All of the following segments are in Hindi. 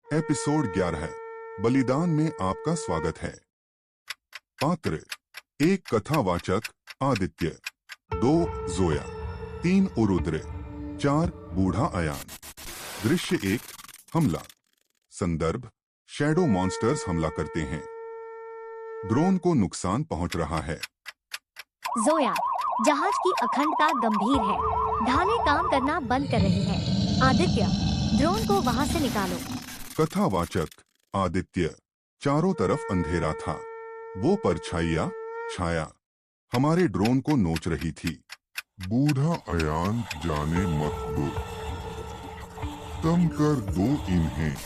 एपिसोड 11 बलिदान में आपका स्वागत है। पात्र 1 कथावाचक आदित्य, 2 जोया, 3 उरुद्र, 4 बूढ़ा अयान। दृश्य 1 हमला। संदर्भ शैडो मॉन्स्टर्स हमला करते हैं। ड्रोन को नुकसान पहुंच रहा है। जोया, जहाज की अखंडता गंभीर है। ढालें काम करना बंद कर रही है। आदित्य, ड्रोन को वहां से निकालो। कथावाचक आदित्य। चारों तरफ अंधेरा था। वो परछाइयां, छाया हमारे ड्रोन को नोच रही थी। बूढ़ा अयान जाने मत दो, कम कर दो इन्हें।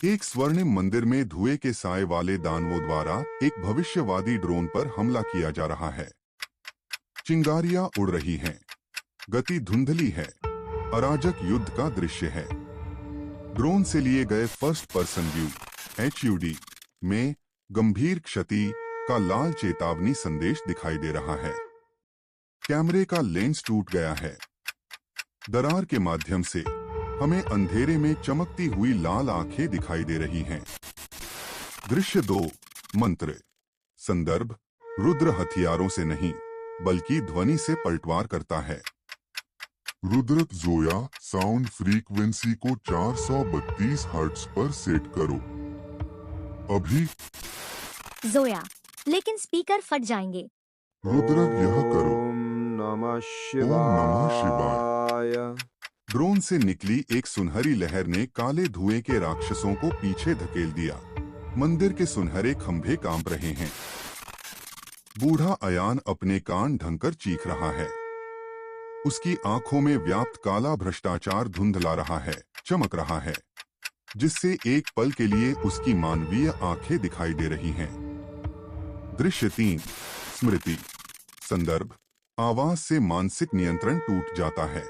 एक स्वर्णिम मंदिर में धुएं के साए वाले दानवों द्वारा एक भविष्यवादी ड्रोन पर हमला किया जा रहा है। चिंगारियां उड़ रही हैं, गति धुंधली है। अराजक युद्ध का दृश्य है। ड्रोन से लिए गए फर्स्ट पर्सन व्यू HUD में गंभीर क्षति का लाल चेतावनी संदेश दिखाई दे रहा है। कैमरे का लेंस टूट गया है। दरार के माध्यम से हमें अंधेरे में चमकती हुई लाल आंखें दिखाई दे रही हैं। दृश्य 2 मंत्र। संदर्भ रुद्र हथियारों से नहीं बल्कि ध्वनि से पलटवार करता है। रुद्रक जोया, साउंड फ्रीक्वेंसी को 432 हर्ट्ज पर सेट करो अभी। जोया, लेकिन स्पीकर फट जाएंगे। रुद्रक यह करो। ओम नमः शिवाय। ड्रोन से निकली एक सुनहरी लहर ने काले धुएं के राक्षसों को पीछे धकेल दिया। मंदिर के सुनहरे खंभे कांप रहे हैं। बूढ़ा अयान अपने कान ढंकर चीख रहा है। उसकी आंखों में व्याप्त काला भ्रष्टाचार धुंधला रहा है, चमक रहा है, जिससे एक पल के लिए उसकी मानवीय आंखें दिखाई दे रही हैं। दृश्य 3 स्मृति। संदर्भ आवाज से मानसिक नियंत्रण टूट जाता है।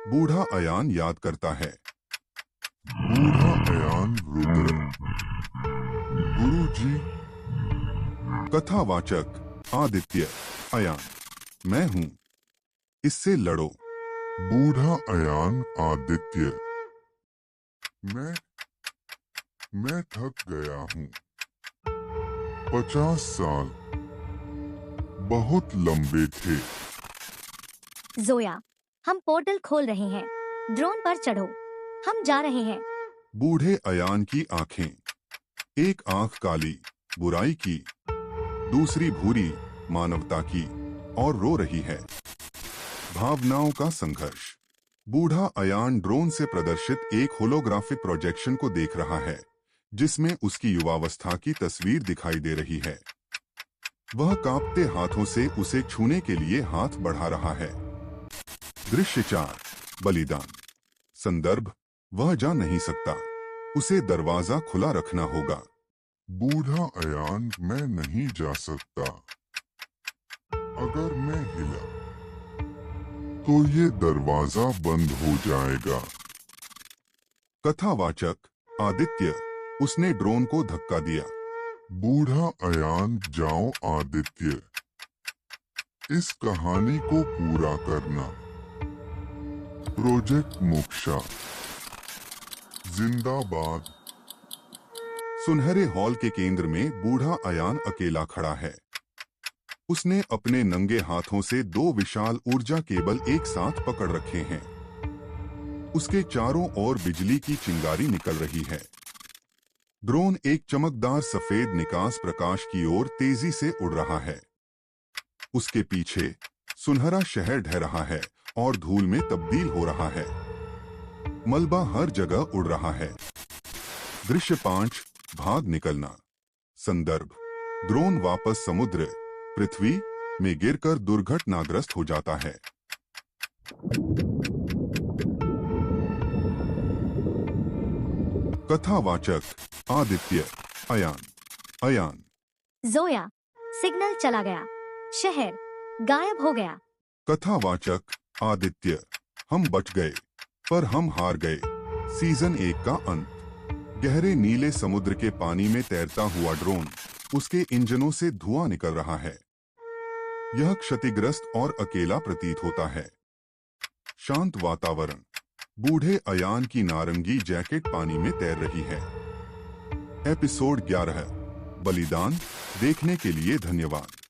बूढ़ा अयान याद करता है। बूढ़ा अयान रुद्र गुरुजी। कथावाचक आदित्य अयान, मैं हूं, इससे लड़ो। बूढ़ा अयान आदित्य, मैं थक गया हूँ। 50 साल बहुत लंबे थे। जोया, हम पोर्टल खोल रहे हैं। ड्रोन पर चढ़ो, हम जा रहे हैं। बूढ़े अयान की आंखें, एक आंख काली बुराई की, दूसरी भूरी मानवता की, और रो रही है। भावनाओं का संघर्ष। बूढ़ा अयान ड्रोन से प्रदर्शित एक होलोग्राफिक प्रोजेक्शन को देख रहा है, जिसमें उसकी युवावस्था की तस्वीर दिखाई दे रही है। वह कांपते हाथों से उसे छूने के लिए हाथ बढ़ा रहा है। दृश्य 4 बलिदान। संदर्भ वह जा नहीं सकता, उसे दरवाजा खुला रखना होगा। बूढ़ा अयान, मैं नहीं जा सकता। अगर मैं हिला तो ये दरवाजा बंद हो जाएगा। कथावाचक आदित्य, उसने ड्रोन को धक्का दिया। बूढ़ा अयान, जाओ आदित्य, इस कहानी को पूरा करना। प्रोजेक्ट मोक्षा जिंदाबाद। सुनहरे हॉल के केंद्र में बूढ़ा अयान अकेला खड़ा है। उसने अपने नंगे हाथों से 2 विशाल ऊर्जा केबल एक साथ पकड़ रखे हैं। उसके चारों ओर बिजली की चिंगारी निकल रही है। ड्रोन एक चमकदार सफेद निकास प्रकाश की ओर तेजी से उड़ रहा है। उसके पीछे सुनहरा शहर ढह रहा है और धूल में तब्दील हो रहा है। मलबा हर जगह उड़ रहा है। दृश्य 5 भाग निकलना। संदर्भ ड्रोन वापस समुद्र पृथ्वी में गिरकर दुर्घटनाग्रस्त हो जाता है। कथावाचक आदित्य अयान, अयान। जोया, सिग्नल चला गया। शहर गायब हो गया। कथावाचक आदित्य, हम बच गए, पर हम हार गए। सीजन 1 का अंत। गहरे नीले समुद्र के पानी में तैरता हुआ ड्रोन, उसके इंजनों से धुआं निकल रहा है। यह क्षतिग्रस्त और अकेला प्रतीत होता है। शांत वातावरण, बूढ़े अयान की नारंगी जैकेट पानी में तैर रही है। एपिसोड 11 बलिदान देखने के लिए धन्यवाद।